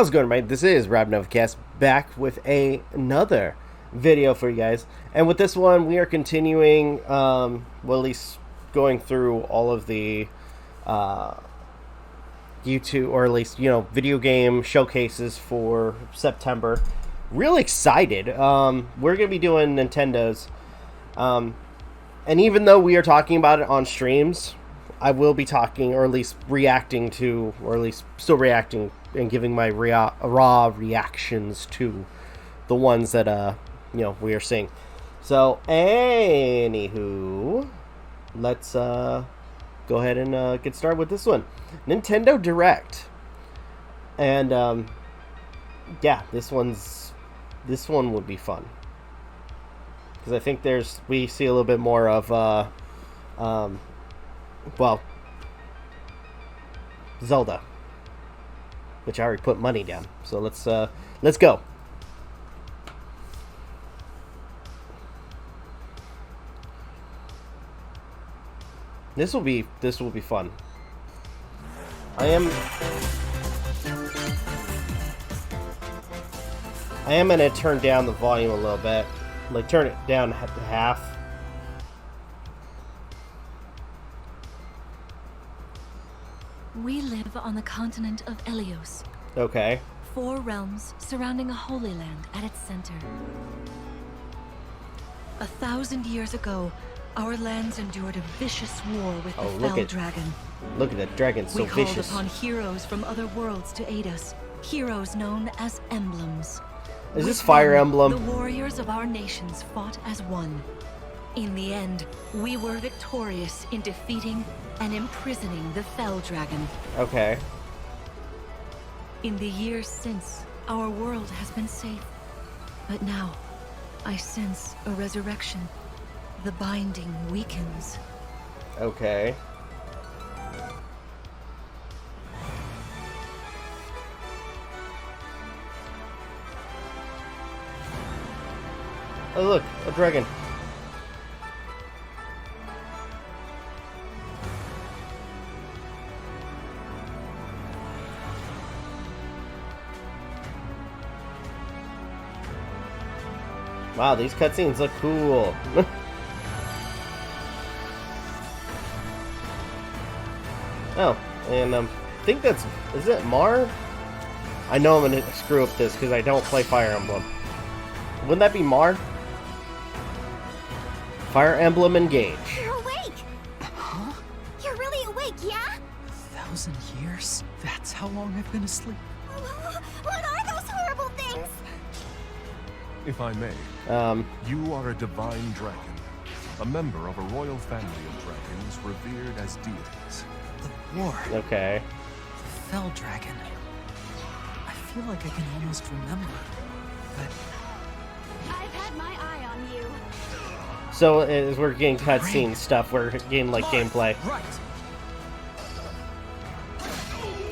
How's it going, everybody? This is Novakast back with another video for you guys. And with this one, we are continuing, well, at least going through all of the YouTube, or at least, video game showcases for September. Really excited. We're going to be doing Nintendo's. And even though we are talking about it on streams, I will be talking, or at least reacting to, or at least still reacting and giving my raw reactions to the ones that, we are seeing. So, anywho, let's go ahead and get started with this one. Nintendo Direct. And, yeah, this one would be fun. Because I think we see a little bit more of, well, Zelda, which I already put money down. So let's go. This will be fun. I am gonna turn down the volume a little bit, like turn it down to half. We live on the continent of Elyos. Okay. 4 realms surrounding a holy land at its center. 1,000 years ago, our lands endured a vicious war with the Fell Dragon. Look at that dragon, so vicious. We called upon heroes from other worlds to aid us. Heroes known as emblems. Is this Fire Emblem? The warriors of our nations fought as one. In the end, we were victorious in defeating and imprisoning the Fell Dragon. Okay. In the years since, our world has been safe. But now, I sense a resurrection. The binding weakens. Okay. Oh look, a dragon. Wow, these cutscenes look cool. Oh, and I think is it Mar? I know I'm gonna screw up this because I don't play Fire Emblem. Wouldn't that be Mar? Fire Emblem Engage. You're awake! Huh? You're really awake, yeah? 1,000 years? That's how long I've been asleep. What are those horrible things? If I may, you are a divine dragon, a member of a royal family of dragons revered as deities. The war. Okay. The Fell Dragon. I feel like I can almost remember, but... I've had my eye on you. So as we're getting cutscene stuff, we're getting like gameplay. Right.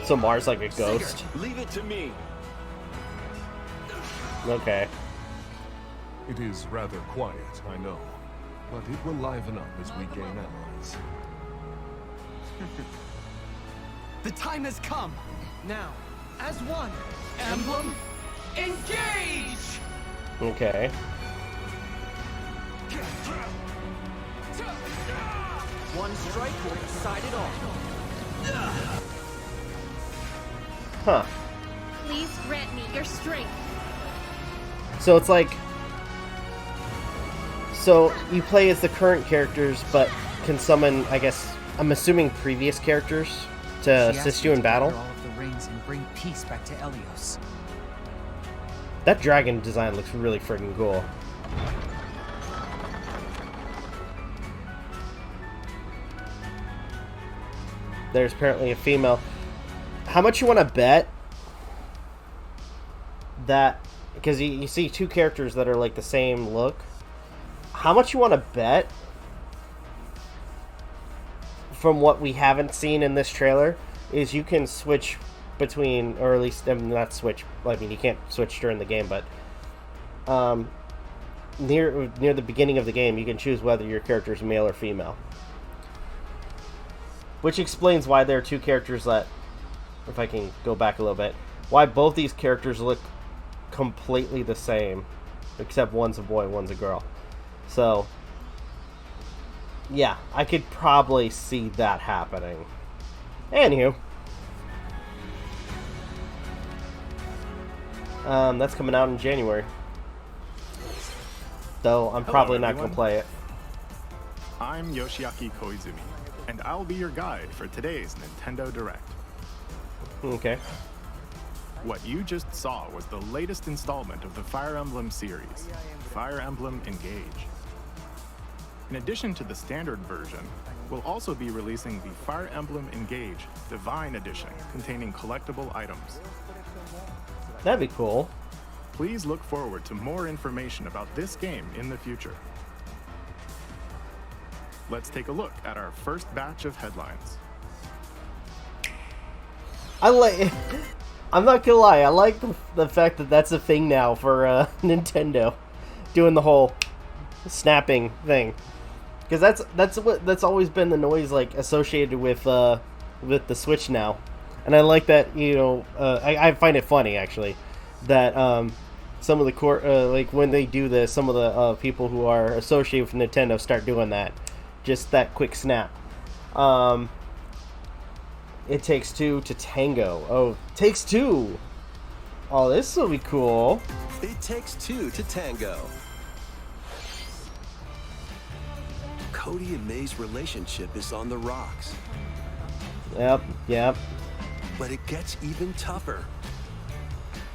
So Mar's like a ghost. Leave it to me. Okay. It is rather quiet, I know, but it will liven up as we gain allies. The time has come. Now, as one, Emblem, engage! Okay. One strike will decide it all. Huh. Please grant me your strength. So it's like... So you play as the current characters, but can summon, I guess, I'm assuming previous characters to assist you in battle? All of the rings and bring peace back to Elyos. That dragon design looks really freaking cool. There's apparently a female. How much you want to bet that... Because you see 2 characters that are like the same look. How much you want to bet from what we haven't seen in this trailer is you can switch between, or at least not switch, I mean you can't switch during the game, but near the beginning of the game you can choose whether your character is male or female. Which explains why there are 2 characters that, if I can go back a little bit, why both these characters look completely the same, except one's a boy, one's a girl. So, yeah, I could probably see that happening. Anywho. That's coming out in January. Though I'm probably not going to play it. I'm Yoshiaki Koizumi, and I'll be your guide for today's Nintendo Direct. Okay. What you just saw was the latest installment of the Fire Emblem series, Fire Emblem Engage. In addition to the standard version, we'll also be releasing the Fire Emblem Engage Divine Edition containing collectible items. That'd be cool. Please look forward to more information about this game in the future. Let's take a look at our first batch of headlines. I'm not gonna lie, I like the fact that that's a thing now for Nintendo, doing the whole snapping thing, because that's always been the noise like associated with the Switch now, and I like that, you know, I find it funny actually that some of the like when they do this, some of the people who are associated with Nintendo start doing that, just that quick snap. It takes two to tango. Oh, takes two. Oh, this will be cool. It takes two to tango. Cody and May's relationship is on the rocks. Yep. But it gets even tougher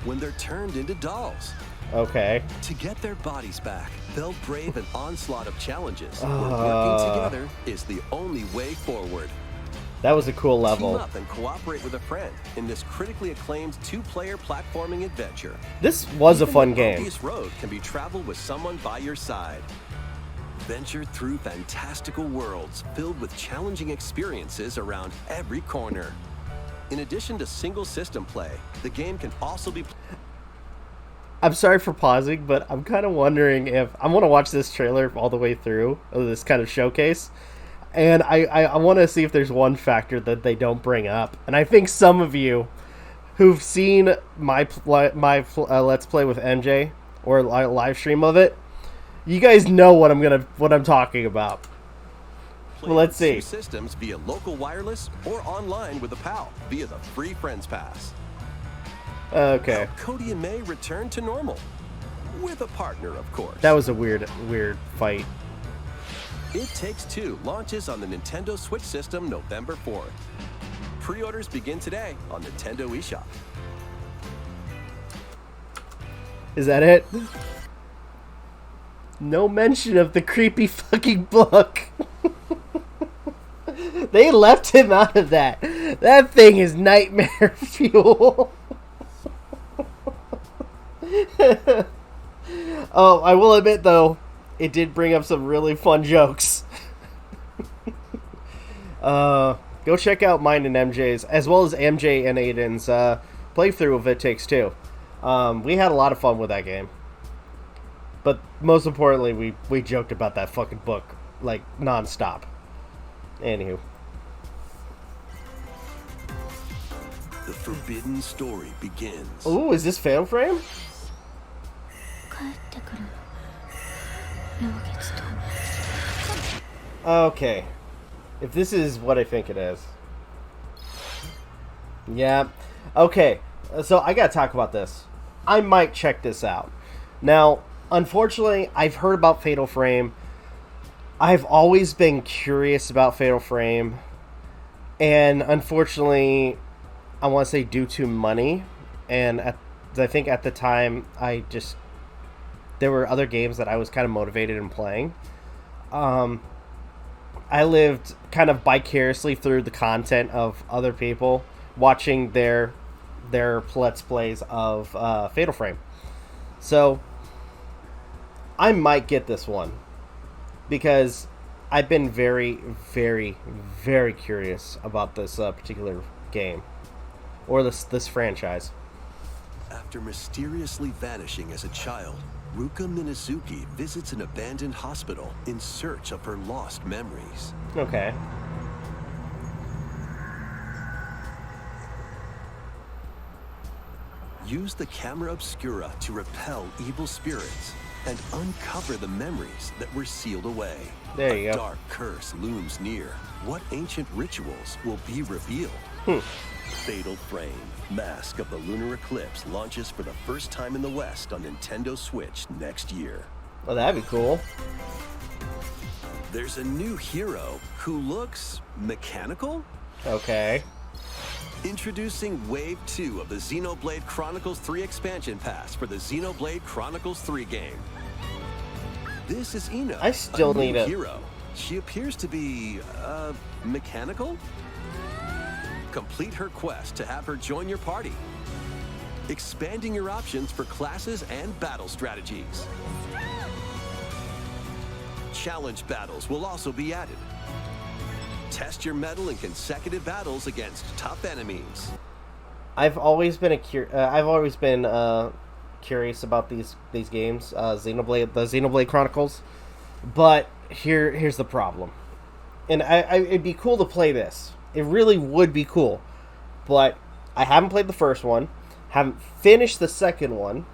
when they're turned into dolls. Okay. To get their bodies back, they'll brave an onslaught of challenges. Where working together is the only way forward. That was a cool level. Team up and cooperate with a friend in this critically acclaimed two-player platforming adventure. This was a fun The game. longest road can be traveled with someone by your side. Venture through fantastical worlds filled with challenging experiences around every corner. In addition to single system play, the game can also be... I'm sorry for pausing, but I'm kind of wondering if... I want to watch this trailer all the way through, this kind of showcase. And I want to see if there's one factor that they don't bring up. And I think some of you who've seen my Let's Play with MJ or live stream of it, you guys know what I'm talking about. Well, let's see. Systems via local wireless or online with a pal via the free Friends Pass. Okay. Now, Cody and May return to normal with a partner, of course. That was a weird fight. It Takes Two launches on the Nintendo Switch system November 4th. Pre-orders begin today on Nintendo eShop. Is that it? No mention of the creepy fucking book. They left him out of that. That thing is nightmare fuel. Oh, I will admit though, it did bring up some really fun jokes. Go check out mine and MJ's, as well as MJ and Aden's playthrough of It Takes Two. We had a lot of fun with that game. But most importantly, we joked about that fucking book, like, non-stop. Anywho. The forbidden story begins. Ooh, is this Fatal Frame? Okay. If this is what I think it is. Yeah. Okay. So I gotta talk about this. I might check this out. Now, unfortunately, I've heard about Fatal Frame. I've always been curious about Fatal Frame. And unfortunately, I want to say due to money. And I think at the time, there were other games that I was kind of motivated in playing. I lived kind of vicariously through the content of other people, watching their Let's Plays of Fatal Frame. So, I might get this one, because I've been very, very, very curious about this particular game, or this franchise. After mysteriously vanishing as a child, Ruka Minazuki visits an abandoned hospital in search of her lost memories. Okay. Use the camera obscura to repel evil spirits and uncover the memories that were sealed away. There you A go. dark curse looms near. What ancient rituals will be revealed? Fatal Frame, Mask of the Lunar Eclipse launches for the first time in the West on Nintendo Switch next year. Well, that'd be cool. There's a new hero who looks mechanical? Okay. Introducing Wave 2 of the Xenoblade Chronicles 3 expansion pass for the Xenoblade Chronicles 3 game. This is Ina, I still a new need a hero. She appears to be, mechanical? Complete her quest to have her join your party, expanding your options for classes and battle strategies. Challenge battles will also be added. Test your mettle in consecutive battles against tough enemies. I've always been curious about these games, the Xenoblade Chronicles. But here's the problem, and it'd be cool to play this. It really would be cool, but I haven't played the first one, haven't finished the second one,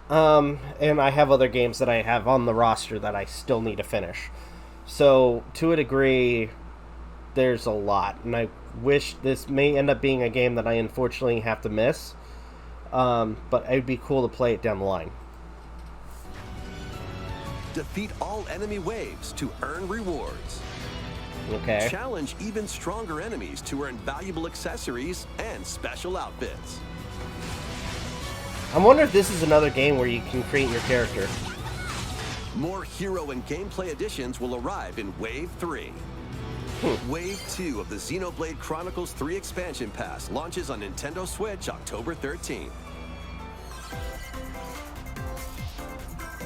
and I have other games that I have on the roster that I still need to finish. So to a degree, there's a lot, and I wish this may end up being a game that I unfortunately have to miss. But it'd be cool to play it down the line. Defeat all enemy waves to earn rewards. Okay. Challenge even stronger enemies to earn valuable accessories and special outfits. I wonder if this is another game where you can create your character. More hero and gameplay additions will arrive in Wave 3. Wave 2 of the Xenoblade Chronicles 3 expansion pass launches on Nintendo Switch October 13th.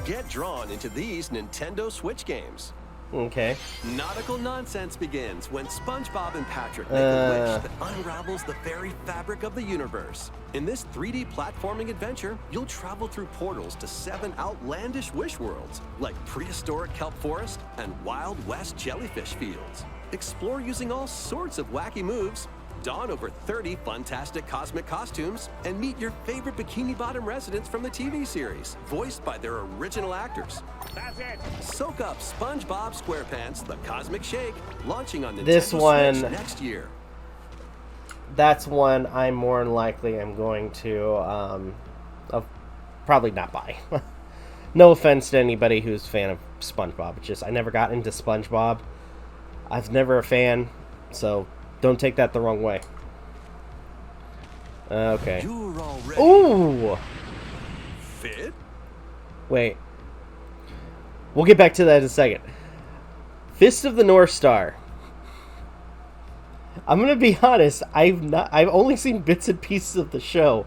Get drawn into these Nintendo Switch games. Okay. Nautical nonsense begins when SpongeBob and Patrick make a wish that unravels the very fabric of the universe. In this 3D platforming adventure, you'll travel through portals to 7 outlandish wish worlds, like prehistoric kelp forest and Wild West jellyfish fields. Explore using all sorts of wacky moves, don over 30 fantastic cosmic costumes, and meet your favorite Bikini Bottom residents from the TV series, voiced by their original actors. That's it. Soak up SpongeBob SquarePants, The Cosmic Shake, launching on Nintendo Switch next year. That's one I more than likely am going to probably not buy. No offense to anybody who's a fan of SpongeBob. It's just I never got into SpongeBob. I was never a fan, so don't take that the wrong way. Okay. You're already Ooh! fit? Wait. We'll get back to that in a second. Fist of the North Star. I'm gonna be honest, I've only seen bits and pieces of the show,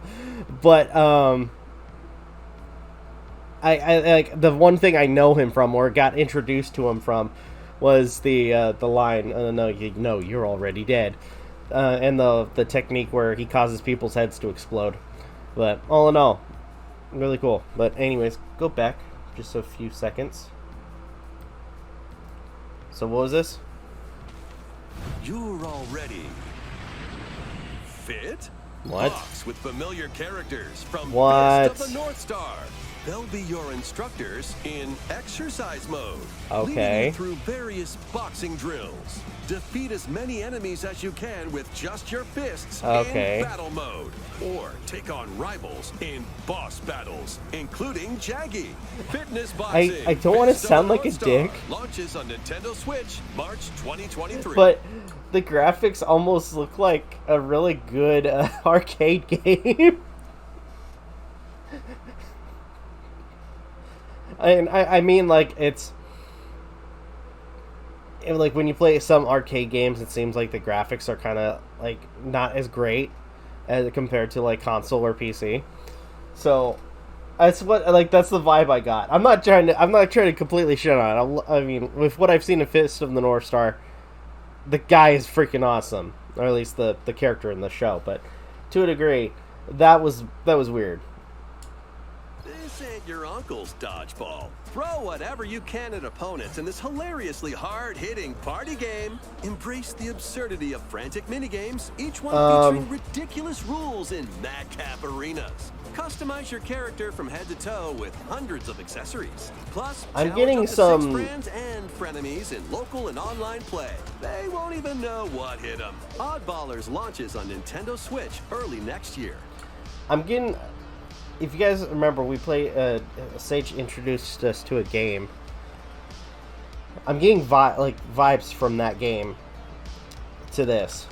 but I like the one thing I know him from or got introduced to him from was the line, no, you're already dead, and the technique where he causes people's heads to explode. But all in all, really cool. But anyways, go back just a few seconds. So what was this? You're already fit? What? Box with familiar characters from What? Fist of the North Star. They'll be your instructors in exercise mode. Okay. Leading you through various boxing drills. Defeat as many enemies as you can with just your fists Okay. in battle mode. Or take on rivals in boss battles, including Jaggy. Fitness boxing. I don't want to Fist of sound the like a North Star dick. Launches on Nintendo Switch, March 2023. But the graphics almost look like a really good arcade game. I mean, like, it's like when you play some arcade games, it seems like the graphics are kind of like not as great as compared to like console or PC. So that's the vibe I got. I'm not trying to completely shit on it. I mean, with what I've seen in Fist of the North Star, the guy is freaking awesome, or at least the character in the show. But to a degree, that was weird. This ain't invent your uncle's dodgeball. Throw whatever you can at opponents in this hilariously hard-hitting party game. Embrace the absurdity of frantic minigames, each one featuring ridiculous rules in madcap arenas. Customize your character from head to toe with hundreds of accessories. Plus, I'm getting some 6 friends and frenemies in local and online play. They won't even know what hit them. Oddballers launches on Nintendo Switch early next year. I'm getting. If you guys remember, we played. Sage introduced us to a game. I'm getting vibes from that game to this.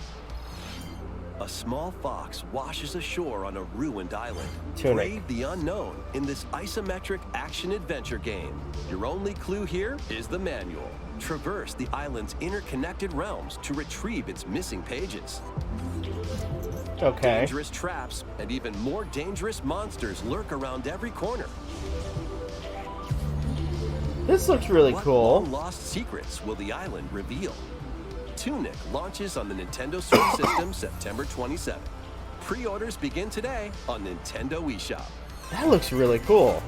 A small fox washes ashore on a ruined island. Tunic. Brave the unknown in this isometric action-adventure game. Your only clue here is the manual. Traverse the island's interconnected realms to retrieve its missing pages. Okay. Dangerous traps and even more dangerous monsters lurk around every corner. This looks really cool. What lost secrets will the island reveal? Tunic launches on the Nintendo Switch system September 27th. Pre-orders begin today on Nintendo eShop. That looks really cool.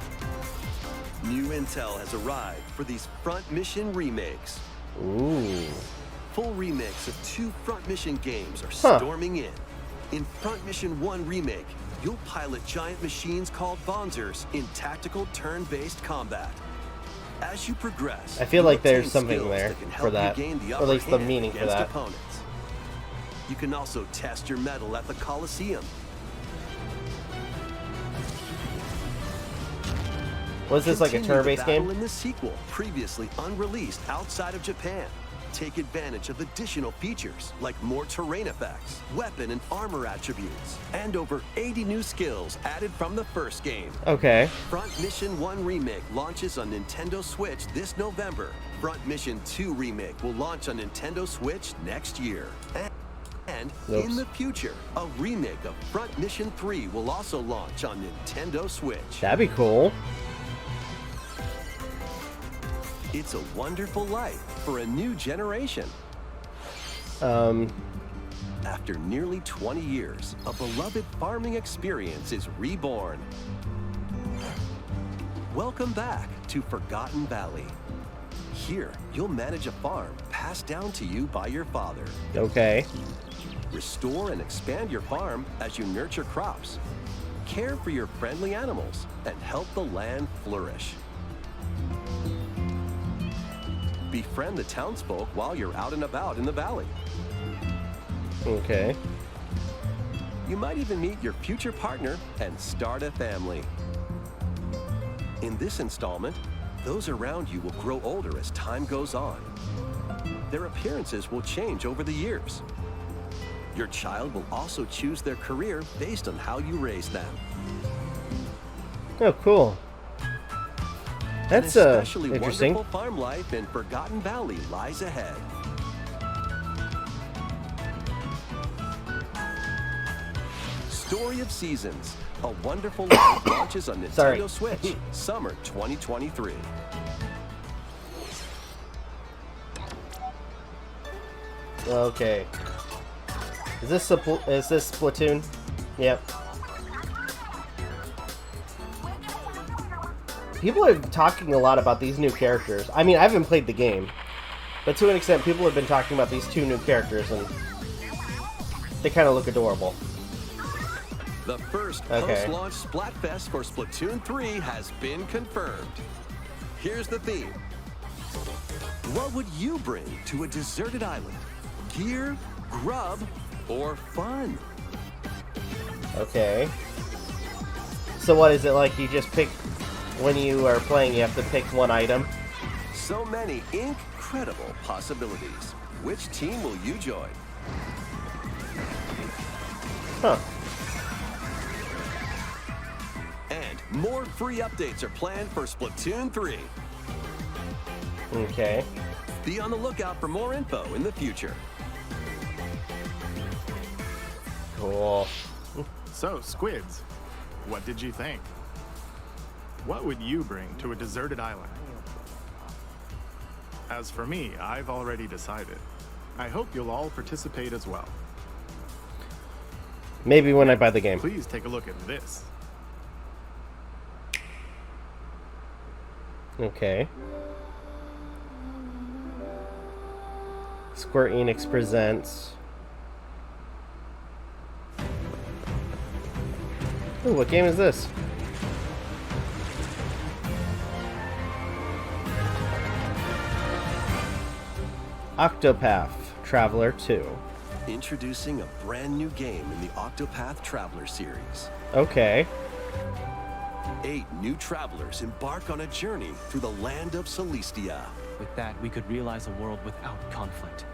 New intel has arrived for these Front Mission remakes. Ooh. Full remakes of 2 Front Mission games are storming in. In Front Mission 1 Remake, you'll pilot giant machines called Bonzers in tactical turn-based combat. As you progress, I feel like there's obtain something skills there can for help that, you gain the or at least the upper meaning hand for against that. opponents. You can also test your mettle at the Coliseum. Was this like a Continue the turn-based battle game? in the sequel, previously unreleased outside of Japan. Take advantage of additional features like more terrain effects, weapon and armor attributes, and over 80 new skills added from the first game. Okay. Front Mission 1 Remake launches on Nintendo Switch this November. Front Mission 2 Remake will launch on Nintendo Switch next year. And in the future, a remake of Front Mission 3 will also launch on Nintendo Switch. That'd be cool. It's a wonderful life for a new generation. After nearly 20 years, a beloved farming experience is reborn. Welcome back to Forgotten Valley. Here, you'll manage a farm passed down to you by your father. Okay. Restore and expand your farm as you nurture crops, care for your friendly animals, and help the land flourish. Befriend the townsfolk while you're out and about in the valley. Okay. You might even meet your future partner and start a family. In this installment, those around you will grow older as time goes on. Their appearances will change over the years. Your child will also choose their career based on how you raise them. Oh, cool. That's An especially interesting. wonderful farm life in Forgotten Valley lies ahead. Story of Seasons, A Wonderful Life launches on Nintendo Switch, summer 2023. Okay. Is this Splatoon? Yep. People are talking a lot about these new characters. I mean, I haven't played the game, but to an extent, people have been talking about these 2 new characters, and they kind of look adorable. The first post-launch Splatfest for Splatoon 3 has been confirmed. Here's the theme. What would you bring to a deserted island? Gear, grub, or fun? Okay. So what is it like? You just pick, when you are playing, you have to pick one item? So many incredible possibilities. Which team will you join? Huh. And more free updates are planned for Splatoon 3. Okay. Be on the lookout for more info in the future. Cool. So, Squids, what did you think? What would you bring to a deserted island? As for me, I've already decided. I hope you'll all participate as well. Maybe when I buy the game. Please take a look at this. Okay. Square Enix presents. Ooh, what game is this? Octopath Traveler 2. Introducing a brand new game in the Octopath Traveler series. Okay. 8 new travelers embark on a journey through the land of Celestia. With that, we could realize a world without conflict,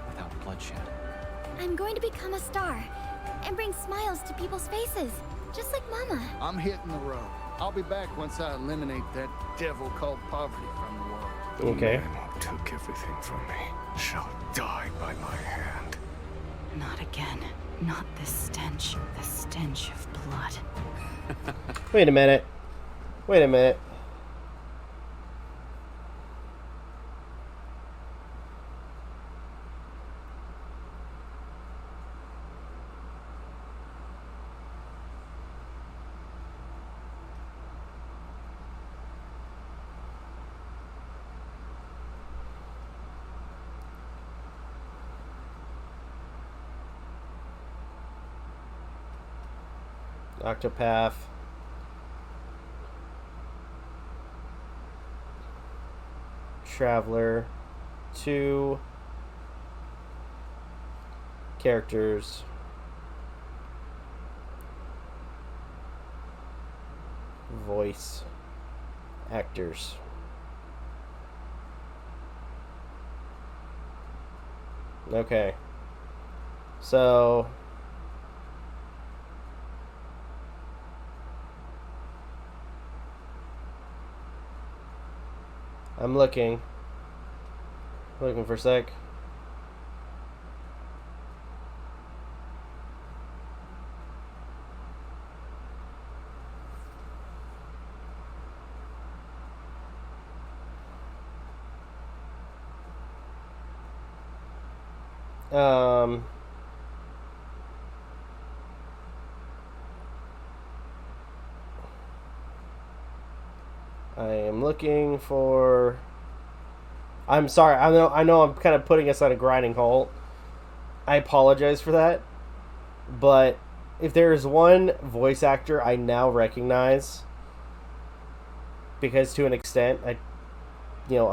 without bloodshed. I'm going to become a star and bring smiles to people's faces, just like Mama. I'm hitting the road. I'll be back once I eliminate that devil called poverty from the world. Okay. The man who took everything from me shall die by my hand. Not again. Not this stench. The stench of blood. Wait a minute. Wait a minute. Octopath. Traveler. 2 characters. Voice actors. Okay. So I'm looking for a sec. I am looking for. I'm sorry. I know. I'm kind of putting us on a grinding halt. I apologize for that. But if there is one voice actor I now recognize, because to an extent, I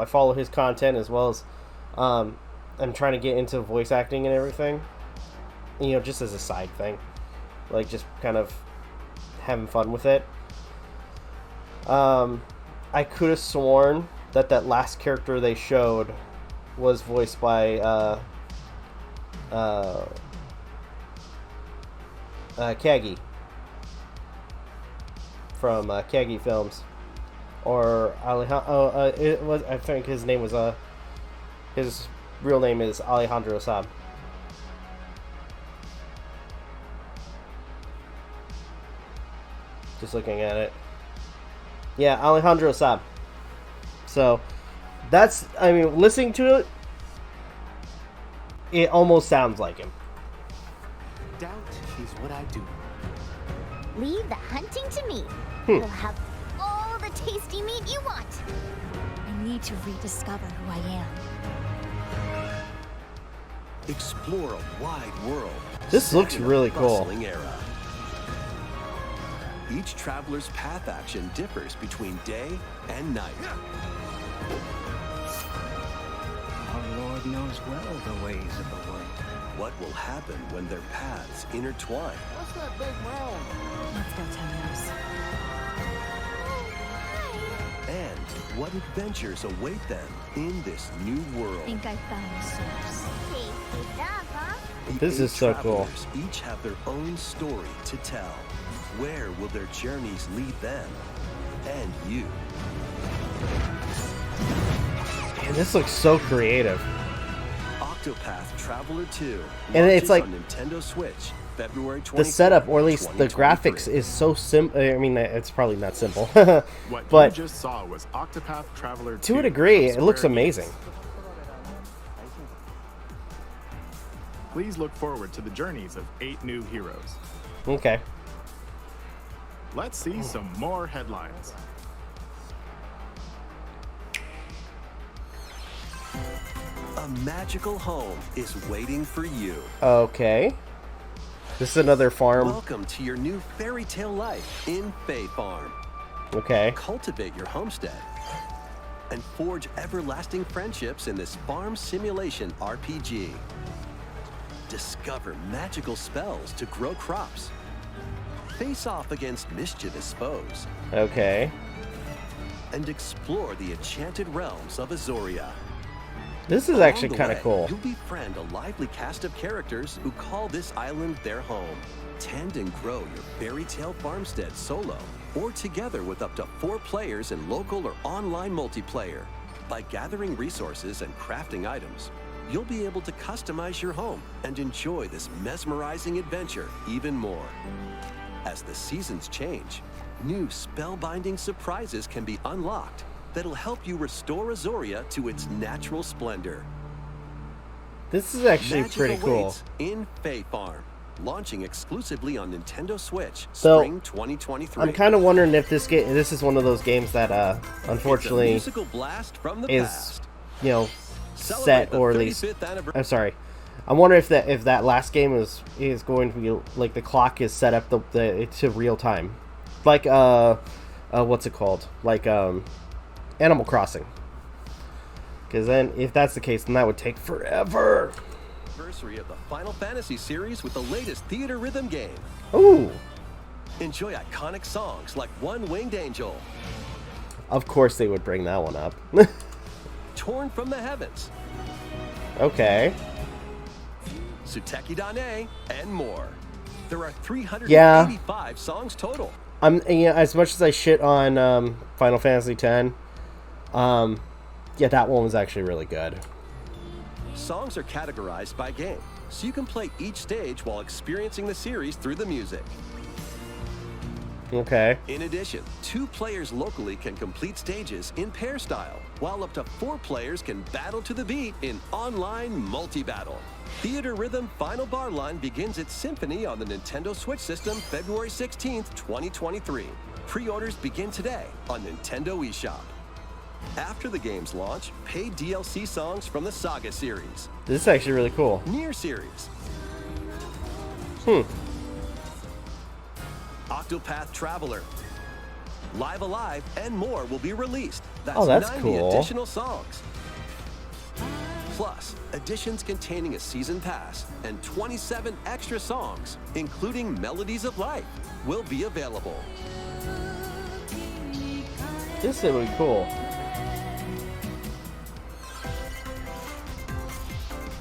follow his content as well as, I'm trying to get into voice acting and everything. Just as a side thing, like just kind of having fun with it. I could have sworn that last character they showed was voiced by Kagi from Kagi Films, or Alejandro. It was. I think his name was his real name is Alejandro Saab. Just looking at it. Yeah, Alejandro Saab. So, that's, listening to it, it almost sounds like him. Doubt is what I do. Leave the hunting to me. You'll have all the tasty meat you want. I need to rediscover who I am. Explore a wide world. This looks set in a really cool. bustling era. Each traveler's path action differs between day and night. Our Lord knows well the ways of the world. What will happen when their paths intertwine? What's that big round? Let's go, Teminos. And what adventures await them in this new world? I think I found the source. Tasty stuff, huh? The This 8 is so cool. travelers each have their own story to tell. Where will their journeys lead them and you? Man, this looks so creative. Octopath Traveler 2 And it's launches like on Nintendo Switch, February 24th, the setup, or at least the 2023. graphics, is so simple. It's probably not simple, What but you just saw was Octopath Traveler 2 to a degree, from it looks Square Enix. amazing. Please look forward to the journeys of 8 new heroes. Okay. Let's see some more headlines. A magical home is waiting for you. Okay. This is another farm. Welcome to your new fairy tale life in Fey Farm. Okay. Cultivate your homestead and forge everlasting friendships in this farm simulation RPG. Discover magical spells to grow crops. Face off against mischievous foes. Okay. And explore the enchanted realms of Azoria. This is actually kind of cool. You'll befriend a lively cast of characters who call this island their home. Tend and grow your fairy tale farmstead solo or together with up to 4 players in local or online multiplayer. By gathering resources and crafting items, you'll be able to customize your home and enjoy this mesmerizing adventure even more. As the seasons change, new spellbinding surprises can be unlocked that'll help you restore Azoria to its natural splendor. This is actually Magic pretty cool. awaits in Fey Farm, launching exclusively on Nintendo Switch, So, spring 2023. I'm kind of wondering if this is one of those games that unfortunately It's a musical blast from the is past. you know Celebrate set, the or at least 35th anniversary. I'm sorry. I wonder if that last game is going to be like the clock is set up to real time, like what's it called, like Animal Crossing. Because then if that's the case, then that would take forever. Anniversary of the Final Fantasy series with the latest theater rhythm game. Ooh. Enjoy iconic songs like One Winged Angel, Of course they would bring that one up. Torn from the Heavens, Okay. Suteki Dane, and more. There are 385 songs total. As much as I shit on Final Fantasy X, yeah, that one was actually really good. Songs are categorized by game, so you can play each stage while experiencing the series through the music. Okay. In addition, 2 players locally can complete stages in pair style, while up to 4 players can battle to the beat in online multi-battle. Theater Rhythm Final Bar Line begins its Symphony on the Nintendo Switch system February 16th, 2023. Pre-orders begin today on Nintendo eShop. After the game's launch, paid DLC songs from the Saga series. This is actually really cool. Nier series. Octopath Traveler, Live Alive, and more will be released. That's, oh, that's 90 cool. additional songs. Plus, editions containing a season pass and 27 extra songs, including Melodies of Life, will be available. This is really cool.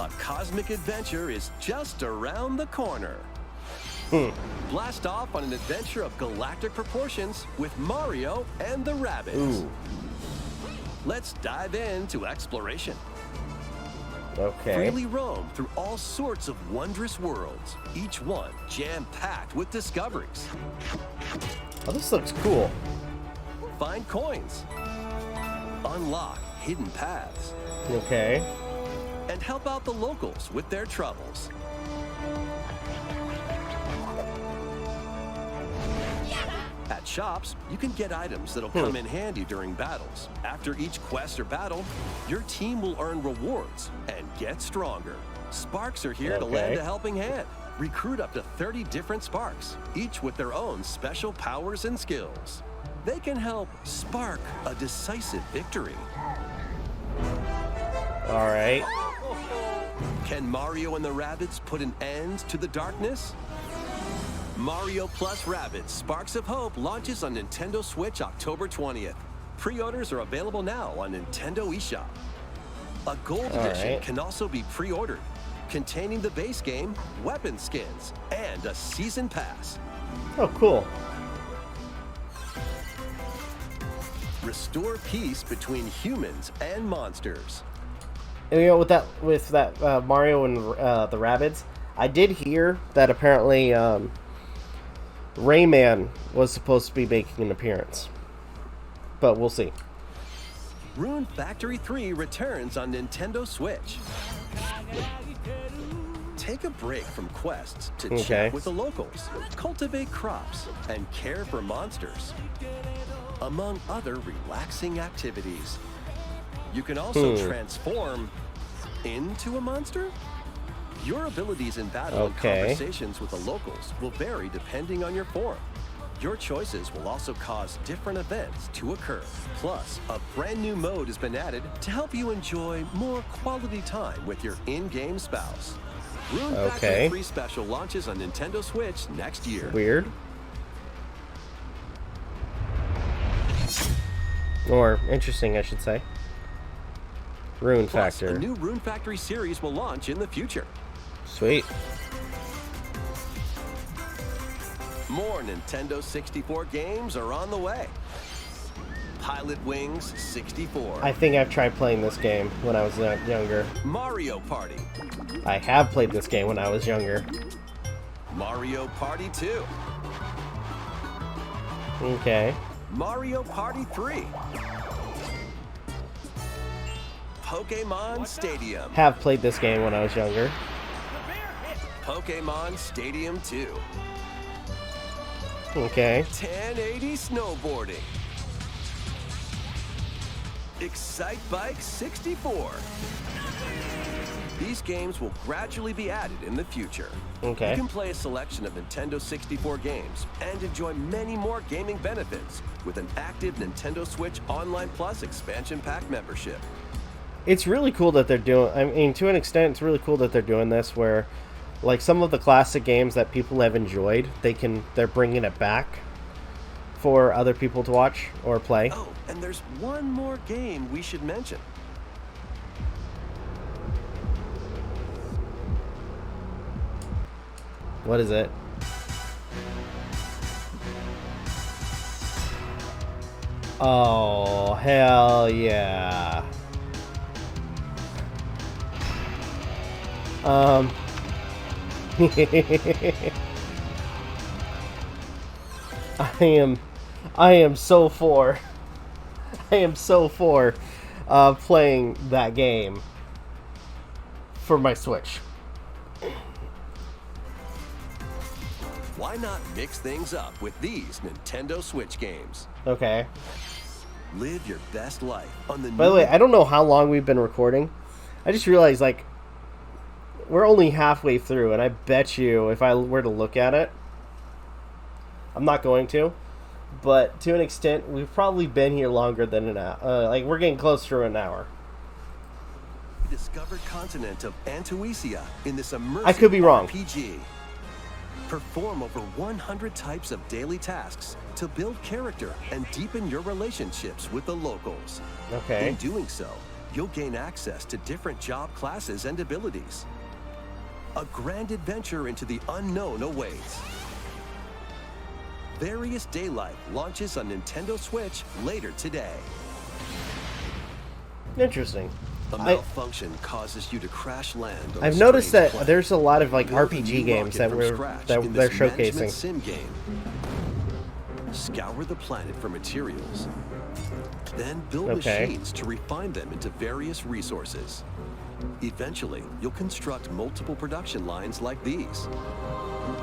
A cosmic adventure is just around the corner. Blast off on an adventure of galactic proportions with Mario and the Rabbids. Ooh. Let's dive into exploration. Okay. Freely roam through all sorts of wondrous worlds, each one jam-packed with discoveries. Oh, this looks cool. Find coins, unlock hidden paths, Okay. and help out the locals with their troubles. At shops, you can get items that'll come in handy during battles. After each quest or battle, your team will earn rewards and get stronger. Sparks are here to lend a helping hand. Recruit up to 30 different Sparks, each with their own special powers and skills. They can help spark a decisive victory. All right. Can Mario and the Rabbids put an end to the darkness? Mario plus Rabbids Sparks of Hope launches on Nintendo Switch October 20th. Pre-orders are available now on Nintendo eShop. A gold edition can also be pre-ordered, containing the base game, weapon skins, and a season pass. Oh, cool. Restore peace between humans and monsters. And, with that Mario and the Rabbids, I did hear that apparently Rayman was supposed to be making an appearance, but we'll see. Rune Factory 3 returns on Nintendo Switch. Take a break from quests to chat with the locals, cultivate crops, and care for monsters, among other relaxing activities. You can also transform into a monster? Your abilities in battle and conversations with the locals will vary depending on your form. Your choices will also cause different events to occur. Plus, a brand new mode has been added to help you enjoy more quality time with your in-game spouse. Rune Factory 3 Special launches on Nintendo Switch next year. Weird. Or interesting, I should say. Rune Factory. A new Rune Factory series will launch in the future. Sweet. More Nintendo 64 games are on the way. Pilotwings 64. I think I've tried playing this game when I was younger. Mario Party. I have played this game when I was younger. Mario Party 2. Okay. Mario Party 3. Pokemon Stadium. Have played this game when I was younger. Pokemon Stadium 2. Okay. 1080 snowboarding. Excite Bike 64. These games will gradually be added in the future. Okay. You can play a selection of Nintendo 64 games and enjoy many more gaming benefits with an active Nintendo Switch Online Plus expansion pack membership. It's really cool that they're doing, I mean, to an extent, it's really cool that they're doing this where, like, some of the classic games that people have enjoyed, they're bringing it back for other people to watch or play. Oh, and there's one more game we should mention. What is it? Oh, hell yeah. I am so for playing that game for my Switch. Why not mix things up with these Nintendo Switch games? Okay. Live your best life on the By the way, I don't know how long we've been recording. I just realized, like, we're only halfway through, and I bet you if I were to look at it, I'm not going to, but to an extent, we've probably been here longer than an hour. Like, we're getting close to an hour. Discovered continent of Antuisia in this immersive I could be wrong. RPG. Perform over 100 types of daily tasks to build character and deepen your relationships with the locals. Okay. In doing so, you'll gain access to different job classes and abilities. A grand adventure into the unknown awaits. Various Daylight launches on Nintendo Switch later today. Interesting. A malfunction causes you to crash land on I've a noticed that strange there's a lot of, like, Build a RPG new games that rocket from scratch in they're this management showcasing. sim game. Scour the planet for materials. Then build machines to refine them into various resources. Eventually, you'll construct multiple production lines like these.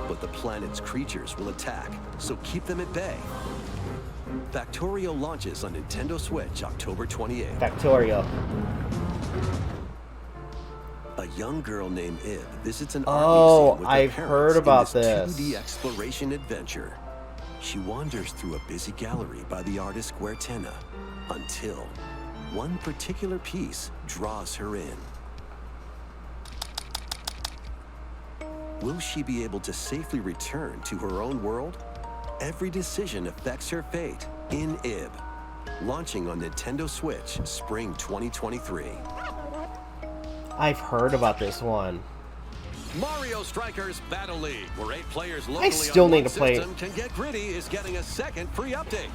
But the planet's creatures will attack, so keep them at bay. Factorio launches on Nintendo Switch October 28th. Factorio. A young girl named Ib visits an art museum with her I've parents heard about in this. 2D exploration adventure. She wanders through a busy gallery by the artist Guertena until one particular piece draws her in. Will she be able to safely return to her own world? Every decision affects her fate in Ib. Launching on Nintendo Switch Spring 2023. I've heard about this one. Mario Strikers Battle League, where 8 players locally still on need one to play system can get gritty, is getting a second free update.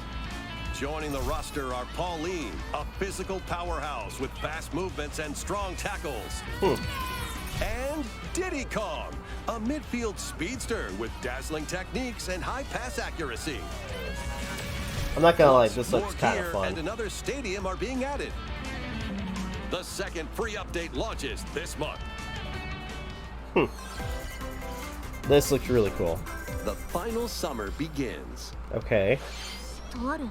Joining the roster are Pauline, a physical powerhouse with fast movements and strong tackles. And Diddy Kong, a midfield speedster with dazzling techniques and high pass accuracy. I'm not gonna lie, this looks kind of Gear fun. and another stadium are being added. The second free update launches this month. This looks really cool. The final summer begins. Okay. とある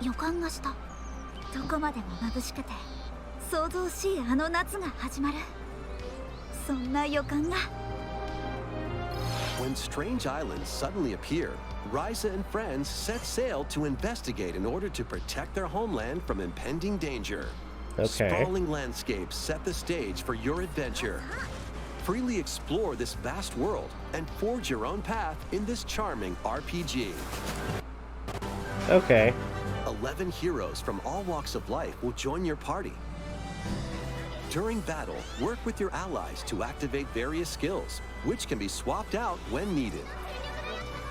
予感がした。どこまでも眩しくて想像しいあの夏が始まる。そんな予感が。 When strange islands suddenly appear, Ryza and friends set sail to investigate in order to protect their homeland from impending danger. Okay. Sprawling landscapes set the stage for your adventure. Freely explore this vast world and forge your own path in this charming RPG. Okay. 11 heroes from all walks of life will join your party. During battle, work with your allies to activate various skills, which can be swapped out when needed.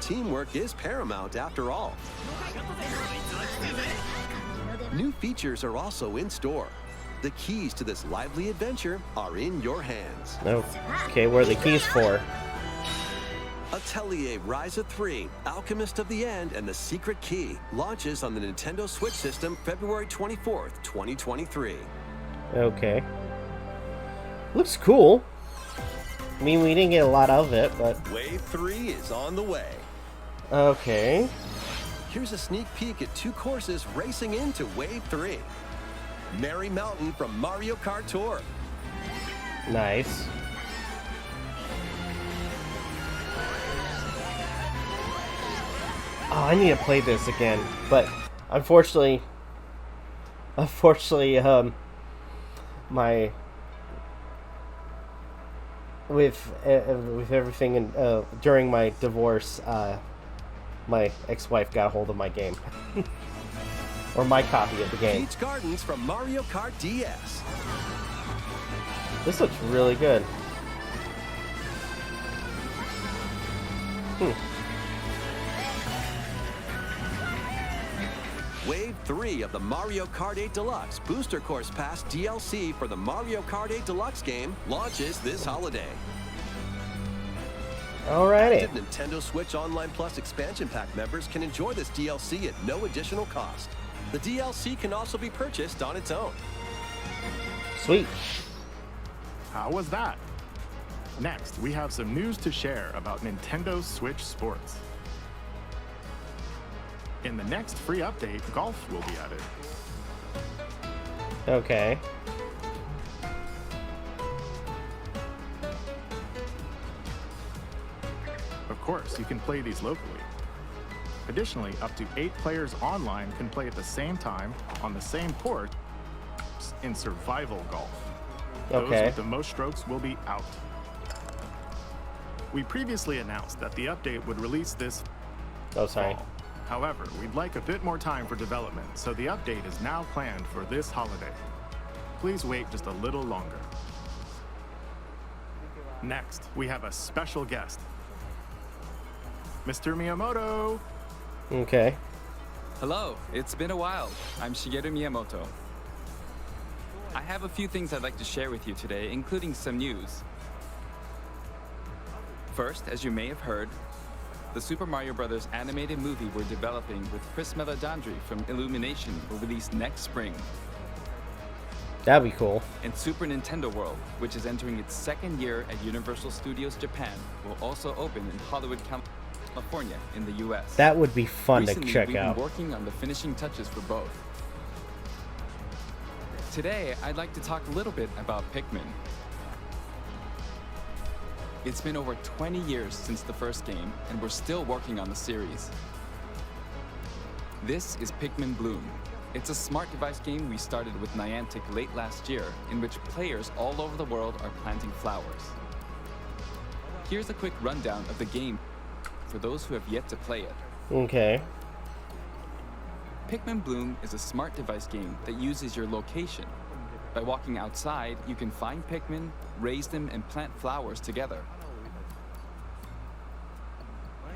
Teamwork is paramount after all. New features are also in store. The keys to this lively adventure are in your hands. Okay, what are the keys for? Atelier Ryza III, Alchemist of the End and the Secret Key, launches on the Nintendo Switch system February 24th, 2023. Okay. Looks cool. I mean, we didn't get a lot of it, but... Wave 3 is on the way. Okay. Here's a sneak peek at 2 courses racing into Wave 3. Merry Mountain from Mario Kart Tour. Nice. Oh, I need to play this again, but unfortunately, my with everything in, during my divorce, my ex-wife got a hold of my game. Or my copy of the game. Peach Gardens from Mario Kart DS. This looks really good. Wave 3 of the Mario Kart 8 Deluxe Booster Course Pass DLC for the Mario Kart 8 Deluxe game launches this holiday. Alrighty. Active Nintendo Switch Online Plus expansion pack members can enjoy this DLC at no additional cost. The DLC can also be purchased on its own. Sweet. How was that? Next, we have some news to share about Nintendo Switch Sports. In the next free update, golf will be added. Okay. Of course, you can play these locally. Additionally, up to 8 players online can play at the same time on the same course in survival golf. Those Okay. with the most strokes will be out. We previously announced that the update would release this Oh, sorry. fall. However, we'd like a bit more time for development, so the update is now planned for this holiday. Please wait just a little longer. Next, we have a special guest. Mr. Miyamoto! Okay. Hello, it's been a while. I'm Shigeru Miyamoto. I have a few things I'd like to share with you today, including some news. First, as you may have heard, the Super Mario Bros. Animated movie we're developing with Chris Meledandri from Illumination will release next spring. That'd be cool. And Super Nintendo World, which is entering its 2nd year at Universal Studios Japan, will also open in Hollywood, California in the US. That would be fun Recently, to check we've out. been working on the finishing touches for both. Today, I'd like to talk a little bit about Pikmin. It's been over 20 years since the first game, and we're still working on the series. This is Pikmin Bloom. It's a smart device game we started with Niantic late last year, in which players all over the world are planting flowers. Here's a quick rundown of the game for those who have yet to play it. Okay. Pikmin Bloom is a smart device game that uses your location. By walking outside, you can find Pikmin, raise them, and plant flowers together.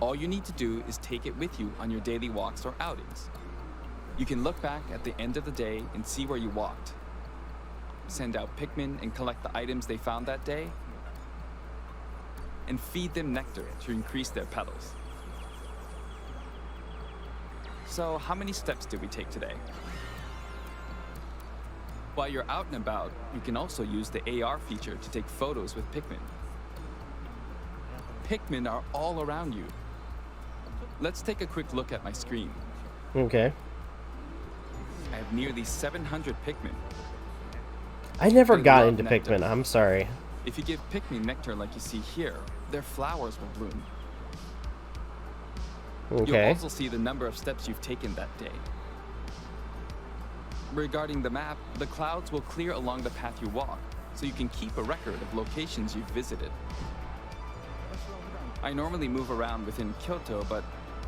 All you need to do is take it with you on your daily walks or outings. You can look back at the end of the day and see where you walked. Send out Pikmin and collect the items they found that day, and feed them nectar to increase their petals. So, how many steps did we take today? While you're out and about, you can also use the AR feature to take photos with Pikmin. Pikmin are all around you. Let's take a quick look at my screen. Okay. I have nearly 700 Pikmin. I never They got love into nectar. Pikmin. I'm sorry. If you give Pikmin nectar like you see here, their flowers will bloom. Okay. You'll also see the number of steps you've taken that day. Regarding the map, the clouds will clear along the path you walk, so you can keep a record of locations you've visited. I normally move around within Kyoto, but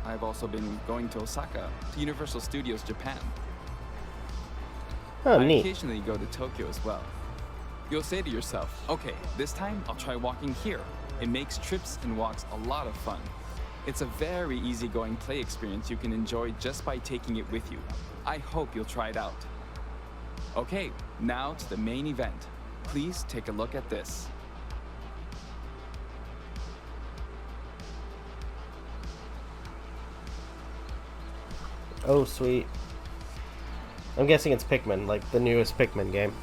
I've also been going to Osaka, to Universal Studios Japan. Oh, I neat. occasionally go to Tokyo as well. You'll say to yourself, okay, this time I'll try walking here. It makes trips and walks a lot of fun. It's a very easygoing play experience you can enjoy just by taking it with you. I hope you'll try it out. Okay, now to the main event. Please take a look at this. Oh, sweet. I'm guessing it's Pikmin, like the newest Pikmin game.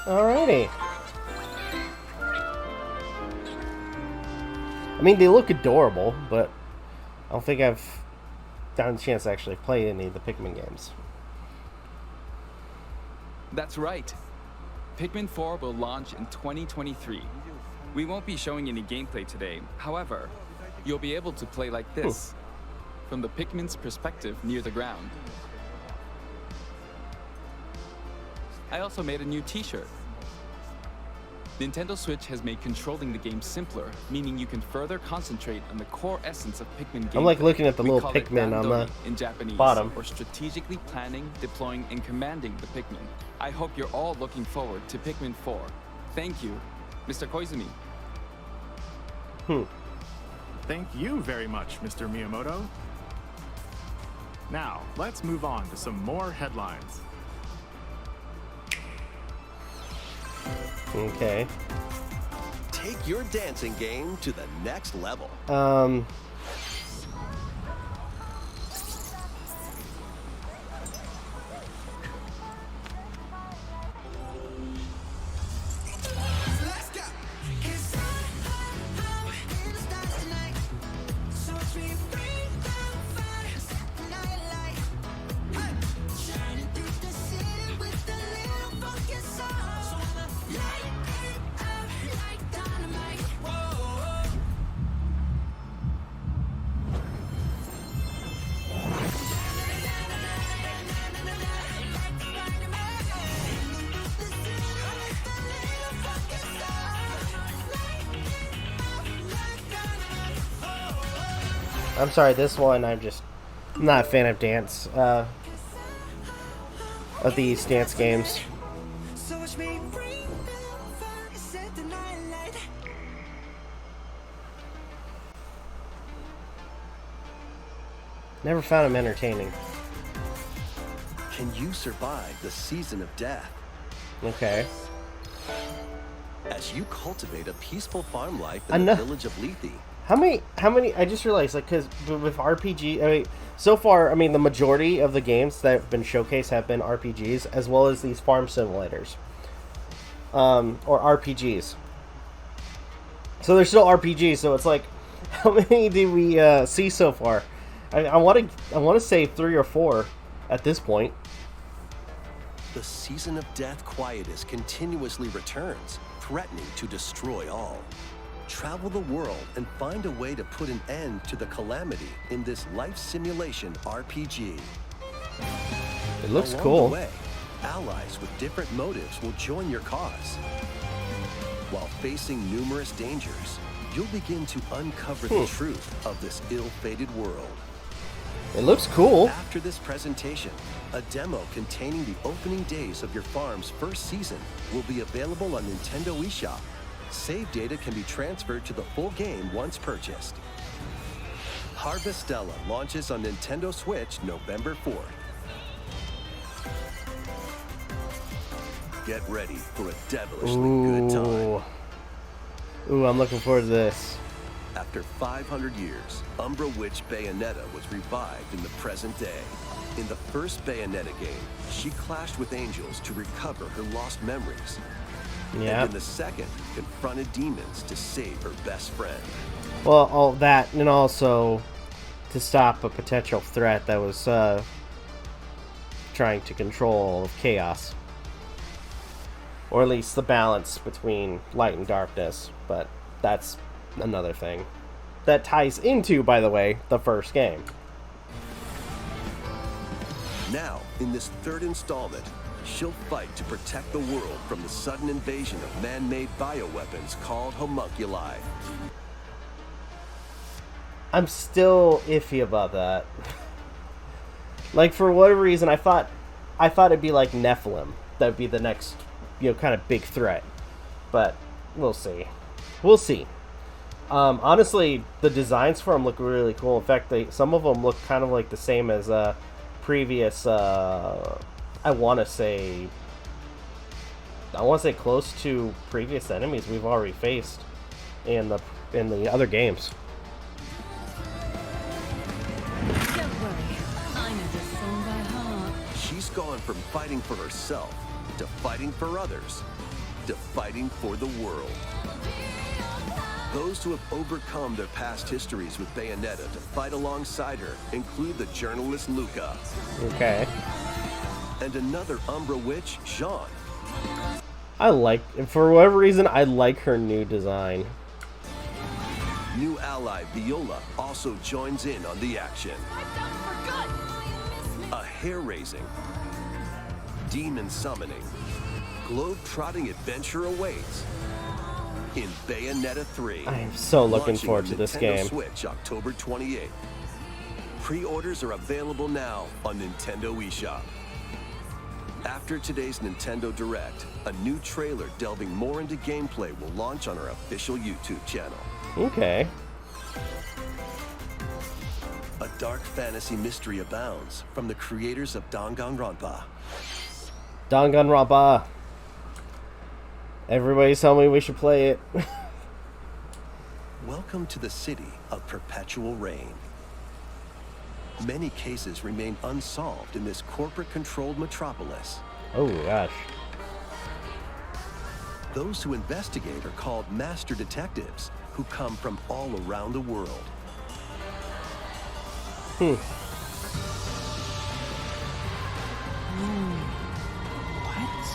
Alrighty. I mean, they look adorable, but I don't think I've gotten a chance to actually play any of the Pikmin games. That's right. Pikmin 4 will launch in 2023. We won't be showing any gameplay today. However, you'll be able to play like this, from the Pikmin's perspective near the ground. I also made a new t-shirt. Nintendo Switch has made controlling the game simpler, meaning you can further concentrate on the core essence of Pikmin gameplay. I'm like looking at the We little call it Pikmin on Dandori the in Japanese, bottom. or strategically planning, deploying, and commanding the Pikmin. I hope you're all looking forward to Pikmin 4. Thank you, Mr. Koizumi. Thank you very much, Mr. Miyamoto. Now, let's move on to some more headlines. Okay. Take your dancing game to the next level. I'm sorry, this one I'm not a fan of dance, of these dance games. Never found them entertaining. Can you survive the season of death? Okay. As you cultivate a peaceful farm life in the village of Lethe. How many, I just realized, like, because with RPG, I mean, so far, I mean, the majority of the games that have been showcased have been RPGs, as well as these farm simulators. Or RPGs. So they're still RPGs, so it's like, how many do we see so far? I want to say 3 or 4 at this point. The season of death quietus continuously returns, threatening to destroy all. Travel the world and find a way to put an end to the calamity in this life simulation RPG. It looks Along cool. the way, allies with different motives will join your cause. While facing numerous dangers, you'll begin to uncover the truth of this ill-fated world. It looks cool. After this presentation, a demo containing the opening days of your farm's first season will be available on Nintendo eShop. Save data can be transferred to the full game once purchased. Harvestella launches on Nintendo Switch November 4th. Get ready for a devilishly good time. Ooh, I'm looking forward to this. After 500 years, Umbra Witch Bayonetta was revived in the present day. In the first Bayonetta game, she clashed with angels to recover her lost memories. Yeah. And in the second, confronted demons to save her best friend. Well, all that, and also to stop a potential threat that was trying to control chaos. Or at least the balance between light and darkness. But that's another thing. That ties into, by the way, the first game. Now, in this third installment, she'll fight to protect the world from the sudden invasion of man-made bioweapons called homunculi. I'm still iffy about that. Like, for whatever reason, I thought it'd be like Nephilim. That'd be the next, kind of big threat. But we'll see. We'll see. Honestly, the designs for them look really cool. In fact, some of them look kind of like the same as previous. I want to say close to previous enemies we've already faced in the other games. Don't worry, I know this song by heart. She's gone from fighting for herself to fighting for others to fighting for the world. Those who have overcome their past histories with Bayonetta to fight alongside her include the journalist Luca. Okay. And another Umbra witch, Jean. For whatever reason, I like her new design. New ally Viola also joins in on the action. A hair-raising, demon-summoning, globe-trotting adventure awaits in Bayonetta 3. I am so looking forward to this game. Switch, October 28th. Pre-orders are available now on Nintendo eShop. After today's Nintendo Direct, a new trailer delving more into gameplay will launch on our official YouTube channel. Okay. A dark fantasy mystery abounds from the creators of Danganronpa. Danganronpa. Everybody's telling me we should play it. Welcome to the city of perpetual rain. Many cases remain unsolved in this corporate-controlled metropolis. Oh, gosh. Those who investigate are called master detectives, who come from all around the world. What?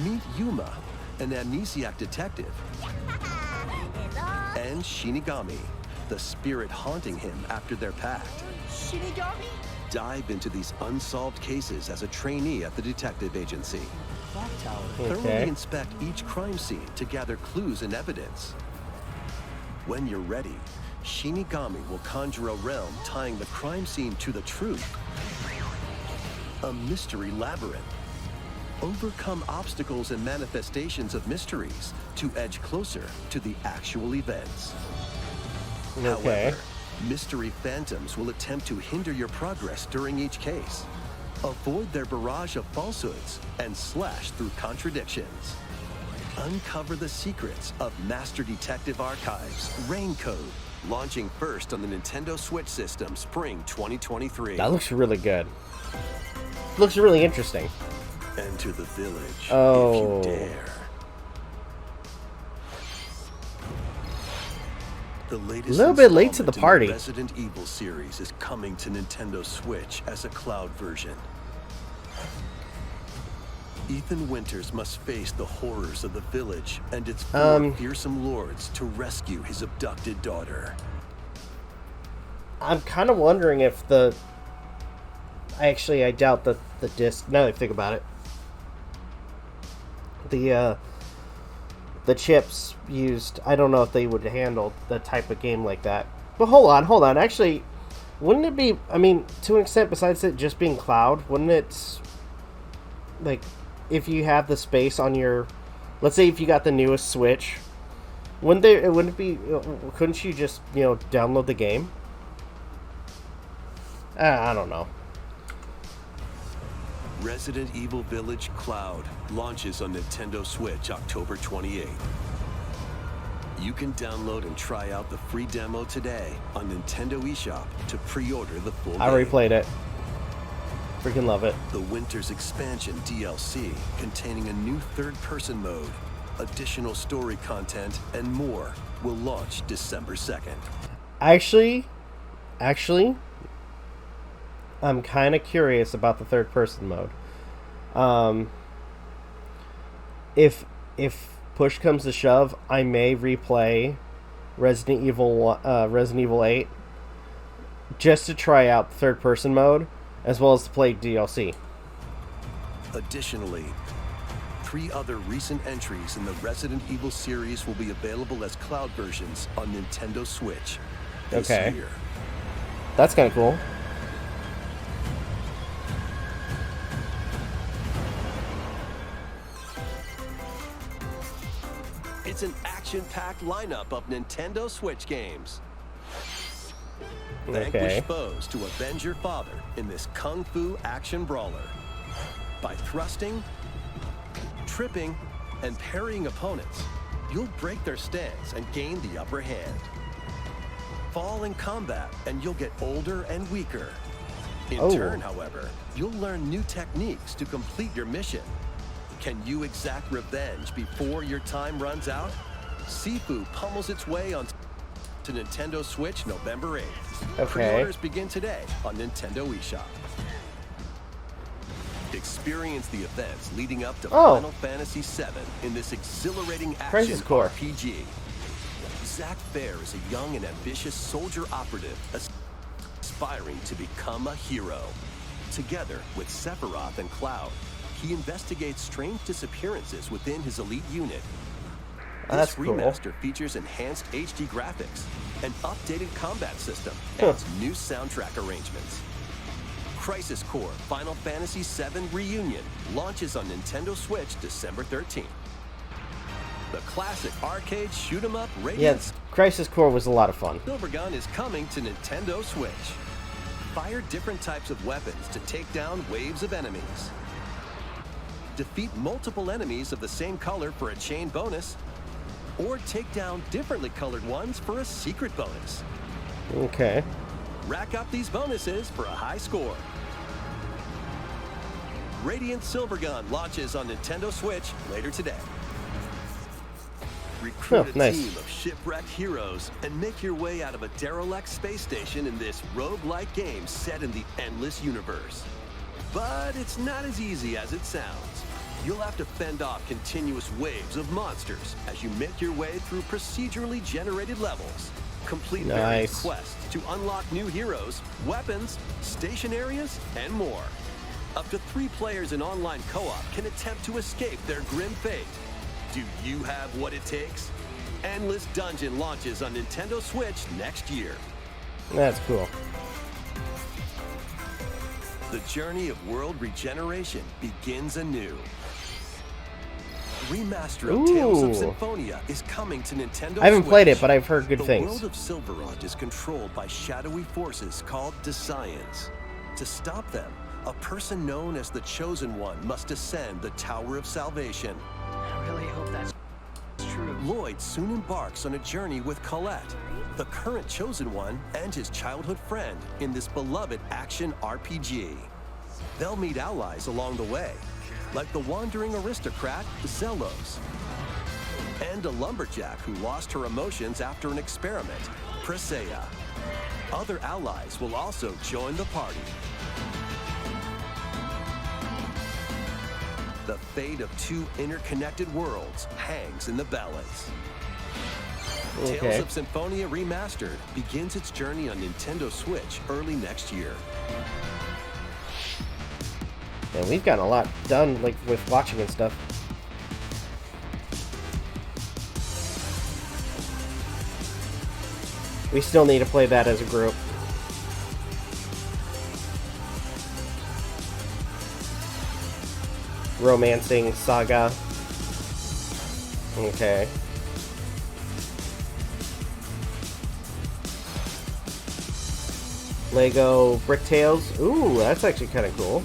Meet Yuma, an amnesiac detective, and Shinigami, the spirit haunting him after their pact. Shinigami? Dive into these unsolved cases as a trainee at the detective agency. Okay. Thoroughly inspect each crime scene to gather clues and evidence. When you're ready, Shinigami will conjure a realm tying the crime scene to the truth. A mystery labyrinth. Overcome obstacles and manifestations of mysteries to edge closer to the actual events. Okay. However, mystery phantoms will attempt to hinder your progress during each case. Avoid their barrage of falsehoods and slash through contradictions. Uncover the secrets of Master Detective Archives, Raincode, launching first on the Nintendo Switch system, spring 2023. That looks really good. Looks really interesting. Enter the village Oh. if you dare. The latest A little bit late to the installment in party. Resident Evil series is coming to Nintendo Switch as a cloud version. Ethan Winters must face the horrors of the village and its four fearsome lords to rescue his abducted daughter. I'm kind of wondering if I doubt that the disc, now that I think about it, the chips used, I don't know if they would handle the type of game like that. But hold on. Actually, wouldn't it be, I mean, to an extent, besides it just being cloud, wouldn't it, like, if you have the space on your, let's say if you got the newest Switch, couldn't you just, download the game? I don't know. Resident Evil Village Cloud launches on Nintendo Switch October 28th. You can download and try out the free demo today on Nintendo eShop to pre-order the full game. I already played it. Freaking love it. The Winter's Expansion DLC, containing a new third-person mode, Additional story content and more will launch December 2nd. Actually, I'm kind of curious about the third-person mode. If push comes to shove, I may replay Resident Evil 8 just to try out the third-person mode, as well as to play DLC. Additionally, 3 other recent entries in the Resident Evil series will be available as cloud versions on Nintendo Switch this year. That's kind of cool. It's an action-packed lineup of Nintendo Switch games. Vanquish foes to avenge your father in this kung fu action brawler. By thrusting, tripping, and parrying opponents, you'll break their stance and gain the upper hand. Fall in combat and you'll get older and weaker. In turn, however, you'll learn new techniques to complete your mission. Can you exact revenge before your time runs out? Sifu pummels its way on to Nintendo Switch November 8th. Pre-orders begin today on Nintendo eShop. Experience the events leading up to Final Fantasy VII in this exhilarating action RPG. Zack Fair is a young and ambitious soldier operative aspiring to become a hero. Together with Sephiroth and Cloud, he investigates strange disappearances within his elite unit. This remaster features enhanced HD graphics, an updated combat system, and new soundtrack arrangements. Crisis Core Final Fantasy VII Reunion launches on Nintendo Switch December 13th. The classic arcade shoot-'em-up Radiance Crisis Core was a lot of fun. Silvergun is coming to Nintendo Switch. Fire different types of weapons to take down waves of enemies. Defeat multiple enemies of the same color for a chain bonus, or take down differently colored ones for a secret bonus. Okay. Rack up these bonuses for a high score. Radiant Silvergun launches on Nintendo Switch later today. Recruit a team of shipwrecked heroes and make your way out of a derelict space station in this roguelike game set in the endless universe. But it's not as easy as it sounds. You'll have to fend off continuous waves of monsters as you make your way through procedurally generated levels. Complete various quests to unlock new heroes, weapons, station areas, and more. Up to 3 players in online co-op can attempt to escape their grim fate. Do you have what it takes? Endless Dungeon launches on Nintendo Switch next year. That's cool. The journey of world regeneration begins anew. Remaster of Tales of Symphonia is coming to Nintendo I haven't Switch. played it, but I've heard good things. The world of Silverrod is controlled by shadowy forces called Descience. To stop them, a person known as the Chosen One must ascend the Tower of Salvation. I really hope that's true. Lloyd soon embarks on a journey with Colette, the current Chosen One, and his childhood friend in this beloved action RPG. They'll meet allies along the way, like the wandering aristocrat Zelos, and a lumberjack who lost her emotions after an experiment, Presea. Other allies will also join the party. The fate of 2 interconnected worlds hangs in the balance. Tales of Symphonia Remastered begins its journey on Nintendo Switch early next year. And we've gotten a lot done, like, with watching and stuff. We still need to play that as a group. Romancing Saga. Okay. Lego Brick Tales. Ooh, that's actually kind of cool.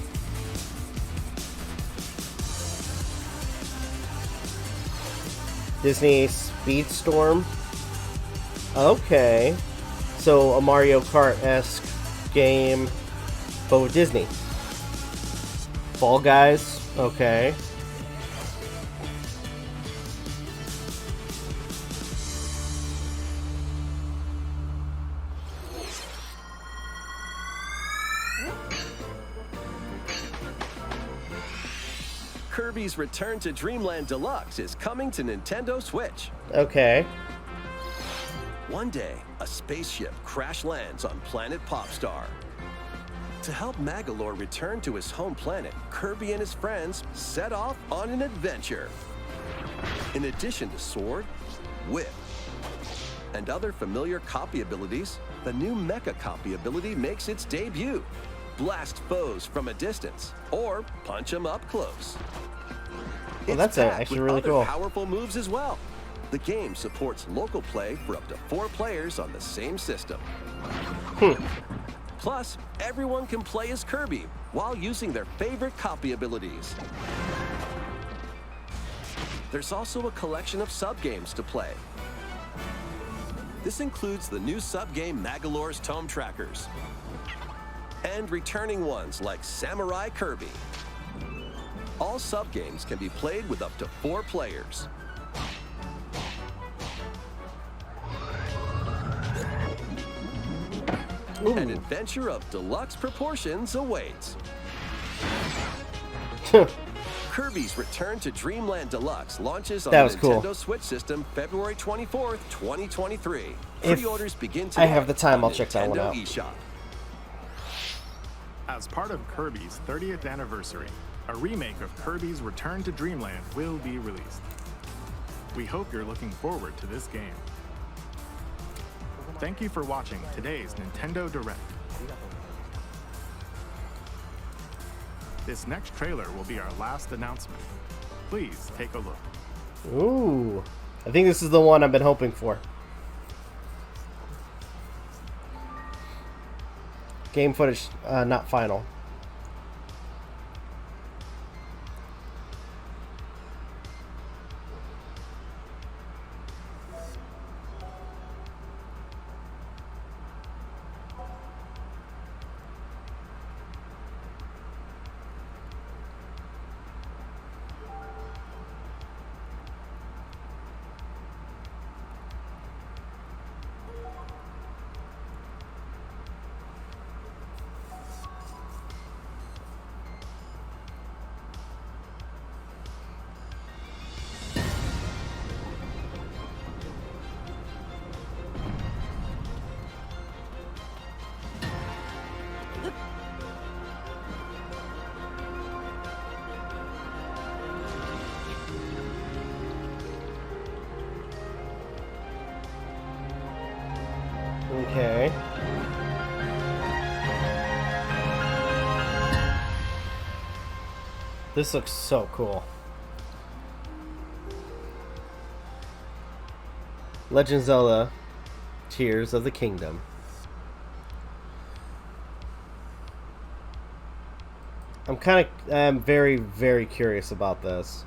Disney Speedstorm. Okay. So a Mario Kart-esque game, but with Disney. Fall Guys. Okay. Kirby's Return to Dreamland Deluxe is coming to Nintendo Switch. Okay. One day, a spaceship crash lands on planet Popstar. To help Magolor return to his home planet, Kirby and his friends set off on an adventure. In addition to Sword, Whip, and other familiar copy abilities, the new Mecha copy ability makes its debut. Blast foes from a distance, or punch them up close. Well, that's actually really cool. Powerful moves as well. The game supports local play for up to 4 players on the same system. Plus, everyone can play as Kirby while using their favorite copy abilities. There's also a collection of sub-games to play. This includes the new sub-game Magolor's Tome Trackers, and returning ones like Samurai Kirby. All sub-games can be played with up to 4 players. Ooh. An adventure of deluxe proportions awaits. Kirby's Return to Dreamland Deluxe launches on the Nintendo Switch system February 24th, 2023. Pre-orders begin today. I have the time, I'll check that one out. eShop. As part of Kirby's 30th anniversary, a remake of Kirby's Return to Dreamland will be released. We hope you're looking forward to this game. Thank you for watching today's Nintendo Direct. This next trailer will be our last announcement. Please take a look. Ooh, I think this is the one I've been hoping for. Game footage, not final. Okay. This looks so cool. Legend of Zelda: Tears of the Kingdom. I'm very, very curious about this.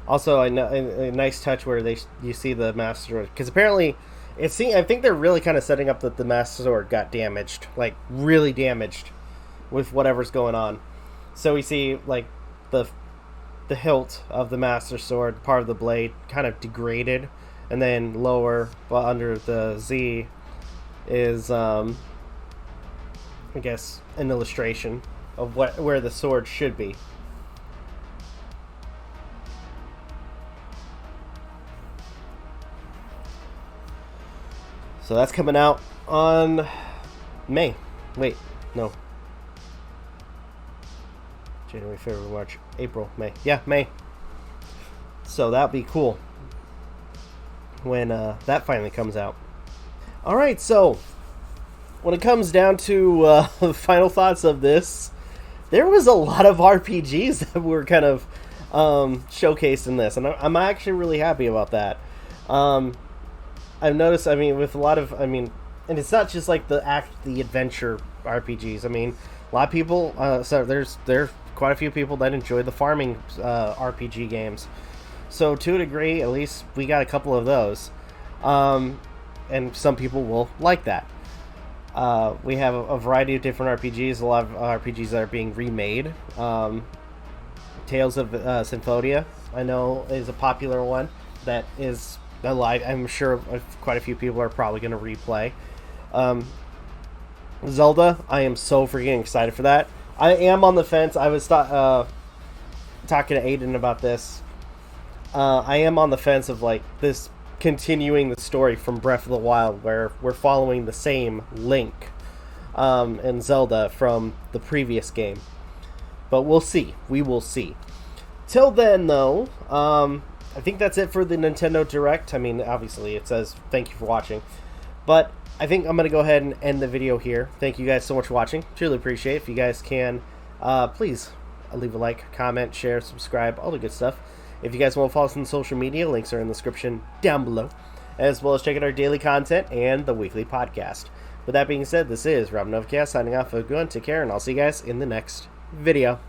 Also, I know a nice touch where you see the Master Sword, because apparently I think they're really kind of setting up that the Master Sword got damaged, like really damaged, with whatever's going on. So we see like the hilt of the Master Sword, part of the blade, kind of degraded, and then lower, but under the Z, is I guess an illustration of where the sword should be. So that's coming out on May. Wait, no. January, February, March, April, May. Yeah, May. So that'll be cool when that finally comes out. Alright, so when it comes down to final thoughts of this, there was a lot of RPGs that were kind of showcased in this, and I'm actually really happy about that. I've noticed, with a lot of, and it's not just like the adventure RPGs. A lot of people, so there's quite a few people that enjoy the farming RPG games. So to a degree, at least we got a couple of those. And some people will like that. We have a variety of different RPGs, a lot of RPGs that are being remade. Tales of Symphonia, I know, is a popular one that is alive. I'm sure quite a few people are probably going to replay. Zelda, I am so freaking excited for that. I am on the fence. I was talking to Aden about this. I am on the fence of like this continuing the story from Breath of the Wild, where we're following the same Link and Zelda from the previous game. But we'll see. We will see. Till then, though, I think that's it for the Nintendo Direct. I mean, obviously, it says thank you for watching. But I think I'm going to go ahead and end the video here. Thank you guys so much for watching. Truly appreciate it. If you guys can, please leave a like, comment, share, subscribe, all the good stuff. If you guys want to follow us on social media, links are in the description down below, as well as check out our daily content and the weekly podcast. With that being said, this is Rob Novakast signing off. Have a good one, take care, and I'll see you guys in the next video.